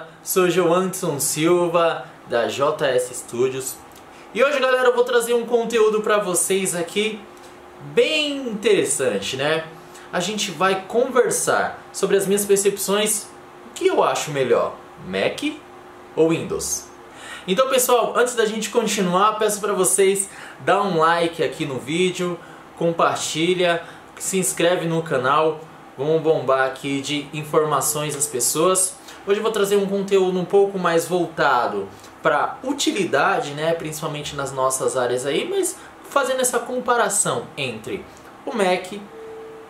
beleza? Sou Joanderson Silva da JS Studios e hoje, galera, eu vou trazer um conteúdo para vocês aqui bem interessante, né? A gente vai conversar sobre as minhas percepções, o que eu acho melhor, Mac ou Windows. Então, pessoal, antes da gente continuar, peço para vocês dar um like aqui no vídeo, compartilha, se inscreve no canal. Vamos bombar aqui de informações às pessoas. Hoje eu vou trazer um conteúdo um pouco mais voltado para utilidade, né, principalmente nas nossas áreas aí, mas fazendo essa comparação entre o Mac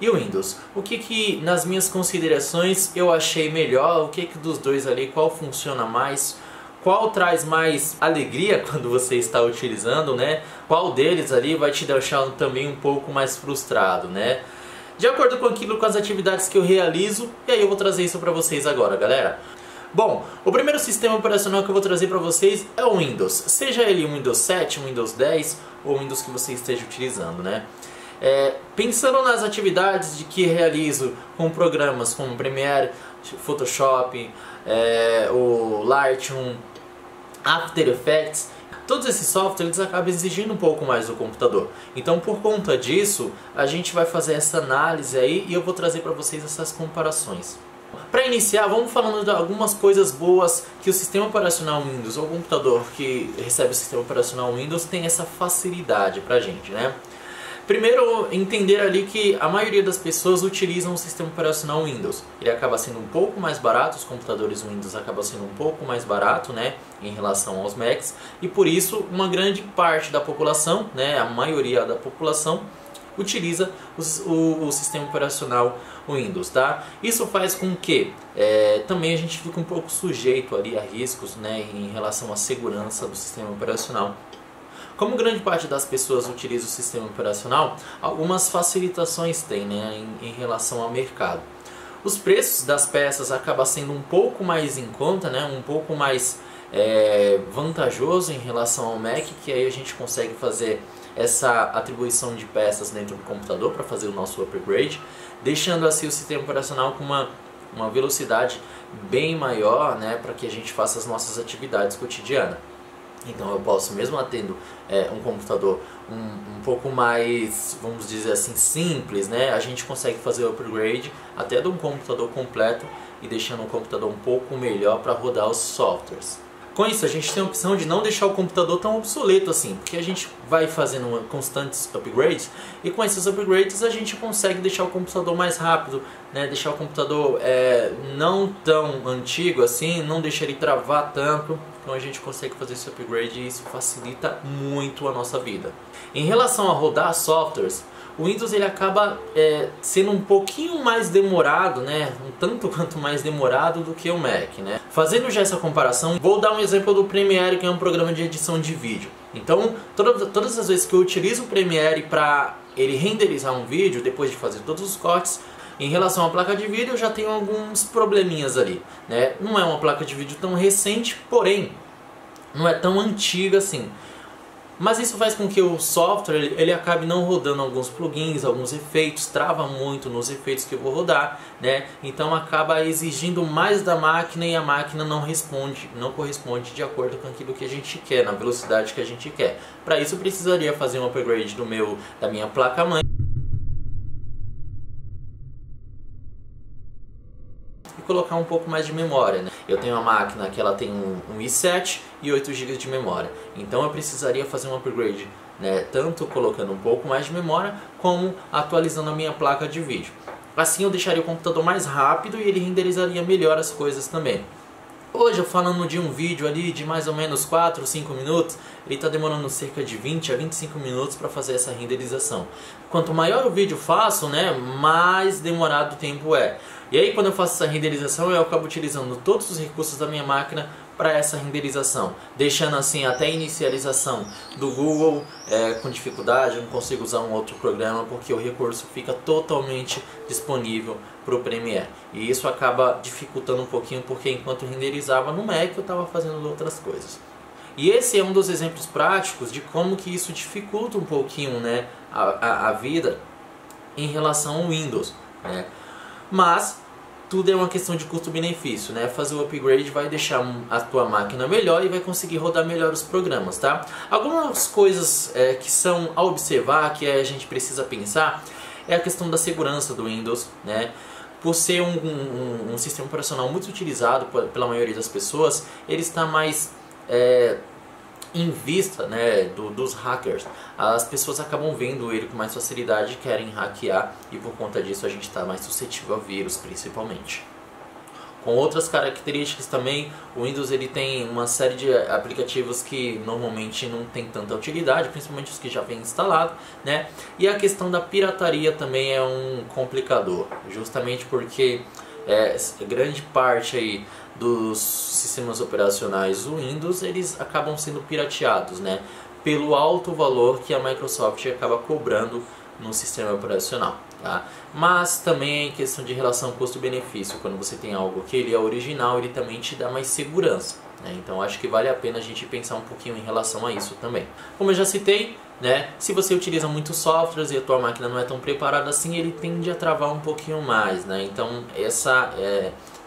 e o Windows. O que nas minhas considerações eu achei melhor, o que dos dois ali, qual funciona mais, qual traz mais alegria quando você está utilizando, né? Qual deles ali vai te deixar também um pouco mais frustrado, né? De acordo com as atividades que eu realizo, e aí eu vou trazer isso para vocês agora, galera. Bom, o primeiro sistema operacional que eu vou trazer para vocês é o Windows. Seja ele um Windows 7, um Windows 10 ou o Windows que você esteja utilizando, né? Pensando nas atividades de que realizo com programas como Premiere, Photoshop, o Lightroom, After Effects, todos esses softwares acabam exigindo um pouco mais do computador. Então, por conta disso, a gente vai fazer essa análise aí e eu vou trazer para vocês essas comparações. Para iniciar, vamos falando de algumas coisas boas que o sistema operacional Windows, ou o computador que recebe o sistema operacional Windows, tem essa facilidade para a gente, né? Primeiro, entender ali que a maioria das pessoas utilizam o sistema operacional Windows. Ele acaba sendo um pouco mais barato, os computadores Windows acabam sendo um pouco mais barato, né, em relação aos Macs, e por isso uma grande parte da população, né, a maioria da população, utiliza o sistema operacional Windows, tá? Isso faz com que também a gente fique um pouco sujeito ali a riscos, né, em relação à segurança do sistema operacional. Como grande parte das pessoas utiliza o sistema operacional, algumas facilitações tem, né, em relação ao mercado. Os preços das peças acabam sendo um pouco mais em conta, né, um pouco mais vantajoso em relação ao Mac, que aí a gente consegue fazer essa atribuição de peças dentro do computador para fazer o nosso upgrade, deixando assim o sistema operacional com uma velocidade bem maior, né, para que a gente faça as nossas atividades cotidianas. Então eu posso, mesmo tendo um computador um pouco mais, vamos dizer assim, simples, né, a gente consegue fazer o upgrade até de um computador completo e deixando o computador um pouco melhor para rodar os softwares. Com isso, a gente tem a opção de não deixar o computador tão obsoleto assim, porque a gente vai fazendo constantes upgrades e com esses upgrades a gente consegue deixar o computador mais rápido, né? Deixar o computador não tão antigo assim, não deixar ele travar tanto. Então a gente consegue fazer esse upgrade e isso facilita muito a nossa vida. Em relação a rodar softwares, o Windows ele acaba sendo um pouquinho mais demorado, né? Um tanto quanto mais demorado do que o Mac, né? Fazendo já essa comparação, vou dar um exemplo do Premiere, que é um programa de edição de vídeo. Então, todas as vezes que eu utilizo o Premiere para ele renderizar um vídeo, depois de fazer todos os cortes, em relação à placa de vídeo eu já tenho alguns probleminhas ali, né? Não é uma placa de vídeo tão recente, porém não é tão antiga assim. Mas isso faz com que o software ele acabe não rodando alguns plugins, alguns efeitos, trava muito nos efeitos que eu vou rodar, né? Então acaba exigindo mais da máquina e a máquina não corresponde de acordo com aquilo que a gente quer, na velocidade que a gente quer. Para isso eu precisaria fazer um upgrade da minha placa-mãe e colocar um pouco mais de memória, né? Eu tenho uma máquina que ela tem um i7 e 8 GB de memória, então eu precisaria fazer um upgrade, né? Tanto colocando um pouco mais de memória como atualizando a minha placa de vídeo. Assim eu deixaria o computador mais rápido e ele renderizaria melhor as coisas também. Hoje, eu falando de um vídeo ali de mais ou menos 4 ou 5 minutos, ele está demorando cerca de 20 a 25 minutos para fazer essa renderização. Quanto maior o vídeo eu faço, né, mais demorado o tempo é. E aí quando eu faço essa renderização, eu acabo utilizando todos os recursos da minha máquina para essa renderização, deixando assim até a inicialização do Google com dificuldade. Eu não consigo usar um outro programa porque o recurso fica totalmente disponível para o Premiere, e isso acaba dificultando um pouquinho, porque enquanto renderizava no Mac eu estava fazendo outras coisas. E esse é um dos exemplos práticos de como que isso dificulta um pouquinho, né, a vida em relação ao Windows, né? Mas tudo é uma questão de custo-benefício, né? Fazer o upgrade vai deixar a tua máquina melhor e vai conseguir rodar melhor os programas, tá? Algumas coisas que são a observar, que a gente precisa pensar, é a questão da segurança do Windows, né? Por ser um sistema operacional muito utilizado pela maioria das pessoas, ele está mais em vista, né, dos hackers. As pessoas acabam vendo ele com mais facilidade e querem hackear, e por conta disso a gente está mais suscetível a vírus, principalmente. Com outras características também, o Windows ele tem uma série de aplicativos que normalmente não tem tanta utilidade, principalmente os que já vêm instalados, né? E a questão da pirataria também é um complicador, justamente porque grande parte aí dos sistemas operacionais do Windows, eles acabam sendo pirateados, né? Pelo alto valor que a Microsoft acaba cobrando no sistema operacional, tá? Mas também em questão de relação custo-benefício, quando você tem algo que ele é original, ele também te dá mais segurança, né? Então acho que vale a pena a gente pensar um pouquinho em relação a isso também. Como eu já citei, né, se você utiliza muitos softwares e a tua máquina não é tão preparada assim, ele tende a travar um pouquinho mais, né? Então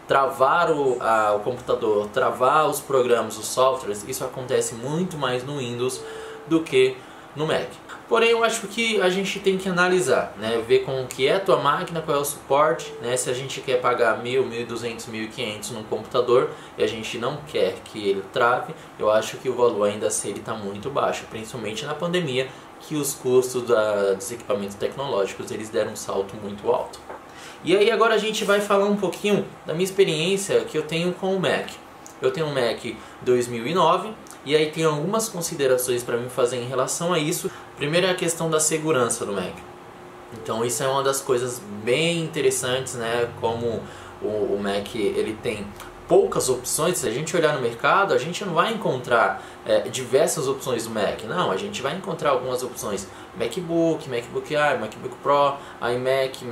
travar o computador, travar os programas, os softwares, isso acontece muito mais no Windows do que no Mac. Porém, eu acho que a gente tem que analisar, né? Ver como que é a tua máquina, qual é o suporte, né? Se a gente quer pagar 1.000, 1.200, 1.500 num computador e a gente não quer que ele trave, eu acho que o valor ainda assim está muito baixo, principalmente na pandemia, que os custos dos equipamentos tecnológicos eles deram um salto muito alto. E aí agora a gente vai falar um pouquinho da minha experiência que eu tenho com o Mac. Eu tenho um Mac 2009 e aí tem algumas considerações para mim fazer em relação a isso. Primeiro é a questão da segurança do Mac. Então isso é uma das coisas bem interessantes, né? Como o Mac ele tem poucas opções. Se a gente olhar no mercado, a gente não vai encontrar diversas opções do Mac. Não, a gente vai encontrar algumas opções. MacBook, MacBook Air, MacBook Pro, iMac,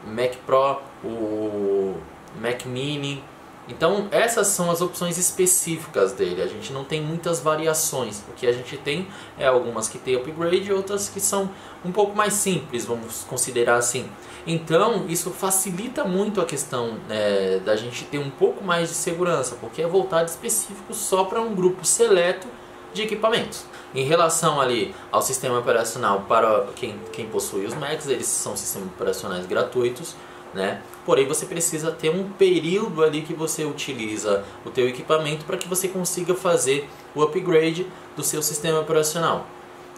Mac Pro, o Mac Mini. Então essas são as opções específicas dele, a gente não tem muitas variações. O que a gente tem é algumas que tem upgrade e outras que são um pouco mais simples, vamos considerar assim. Então isso facilita muito a questão da gente ter um pouco mais de segurança, porque é voltado específico só para um grupo seleto de equipamentos. Em relação ali ao sistema operacional, para quem possui os Macs, eles são sistemas operacionais gratuitos, né? Porém você precisa ter um período ali que você utiliza o teu equipamento para que você consiga fazer o upgrade do seu sistema operacional,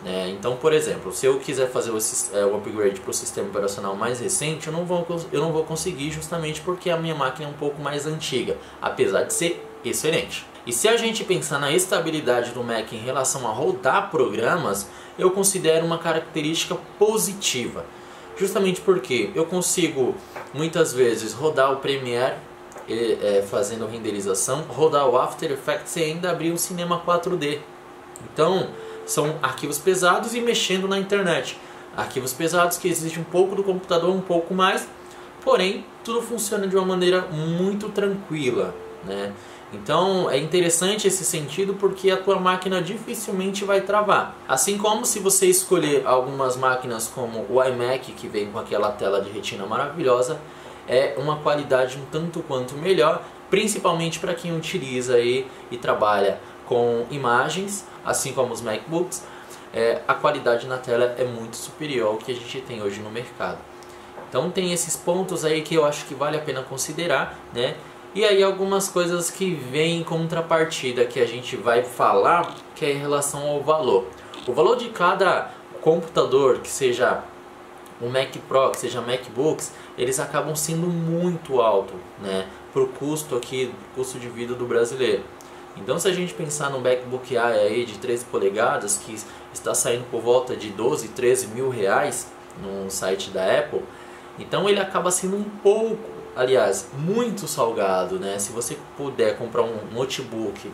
né? Então, por exemplo, se eu quiser fazer o upgrade para o sistema operacional mais recente, eu não vou conseguir, justamente porque a minha máquina é um pouco mais antiga, apesar de ser excelente. E se a gente pensar na estabilidade do Mac em relação a rodar programas, eu considero uma característica positiva. Justamente porque eu consigo muitas vezes rodar o Premiere fazendo renderização, rodar o After Effects e ainda abrir o Cinema 4D. Então são arquivos pesados e mexendo na internet. Arquivos pesados que exigem um pouco do computador, um pouco mais, porém tudo funciona de uma maneira muito tranquila, né? Então é interessante esse sentido porque a tua máquina dificilmente vai travar. Assim como se você escolher algumas máquinas como o iMac, que vem com aquela tela de retina maravilhosa, é uma qualidade um tanto quanto melhor, principalmente para quem utiliza e trabalha com imagens, assim como os MacBooks. A qualidade na tela é muito superior ao que a gente tem hoje no mercado. Então tem esses pontos aí que eu acho que vale a pena considerar, né? E aí algumas coisas que vêm em contrapartida que a gente vai falar, que é em relação ao valor. O valor de cada computador, que seja o Mac Pro, que seja MacBooks, eles acabam sendo muito alto, né, para o custo aqui, custo de vida do brasileiro. Então se a gente pensar no MacBook Air aí de 13 polegadas, que está saindo por volta de 12, 13 mil reais no site da Apple, então ele acaba sendo um pouco, aliás, muito salgado, né? Se você puder comprar um notebook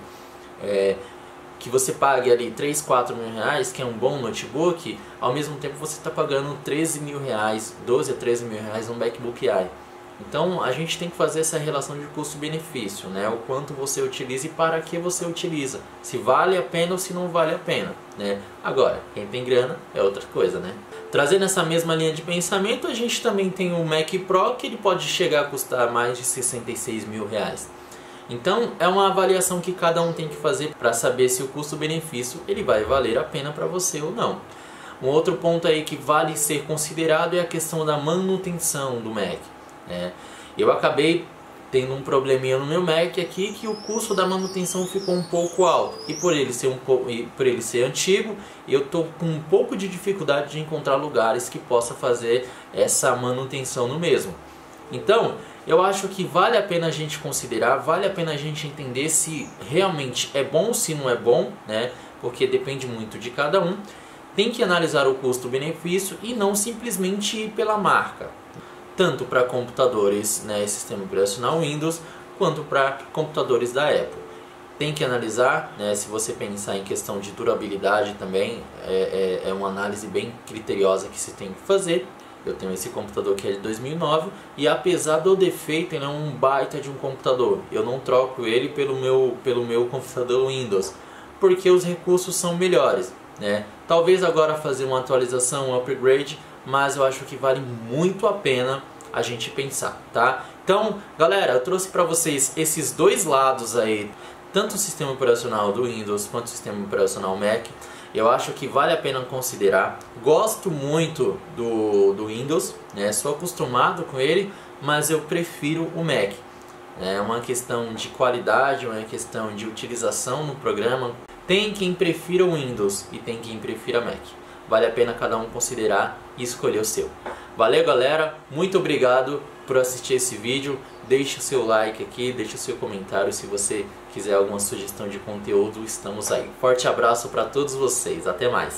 que você pague ali 3, 4 mil reais, que é um bom notebook, ao mesmo tempo você está pagando 13 mil reais, 12 a 13 mil reais no MacBook Air. Então a gente tem que fazer essa relação de custo-benefício, né? O quanto você utiliza e para que você utiliza. Se vale a pena ou se não vale a pena, né? Agora, quem tem grana é outra coisa, né? Trazendo essa mesma linha de pensamento, a gente também tem o Mac Pro, que ele pode chegar a custar mais de 66 mil reais. Então é uma avaliação que cada um tem que fazer para saber se o custo-benefício ele vai valer a pena para você ou não. Um outro ponto aí que vale ser considerado é a questão da manutenção do Mac. Eu acabei tendo um probleminha no meu Mac aqui que o custo da manutenção ficou um pouco alto, e por ele ser antigo, eu estou com um pouco de dificuldade de encontrar lugares que possa fazer essa manutenção no mesmo. Então eu acho que vale a pena a gente considerar, vale a pena a gente entender se realmente é bom ou se não é bom, né? Porque depende muito de cada um. Tem que analisar o custo-benefício e não simplesmente ir pela marca, tanto para computadores, né, sistema operacional Windows, quanto para computadores da Apple. Tem que analisar, né, se você pensar em questão de durabilidade também, é uma análise bem criteriosa que se tem que fazer. Eu tenho esse computador que é de 2009 e apesar do defeito, ele é um baita de um computador. Eu não troco ele pelo meu computador Windows, porque os recursos são melhores, né? Talvez agora fazer uma atualização, um upgrade, mas eu acho que vale muito a pena a gente pensar, tá? Então, galera, eu trouxe para vocês esses dois lados aí, tanto o sistema operacional do Windows quanto o sistema operacional Mac. Eu acho que vale a pena considerar. Gosto muito do Windows, né? Sou acostumado com ele, mas eu prefiro o Mac. É uma questão de qualidade, uma questão de utilização no programa. Tem quem prefira o Windows e tem quem prefira Mac. Vale a pena cada um considerar e escolher o seu. Valeu, galera, muito obrigado por assistir esse vídeo. Deixe o seu like aqui, deixe o seu comentário se você quiser alguma sugestão de conteúdo, estamos aí. Forte abraço para todos vocês, até mais!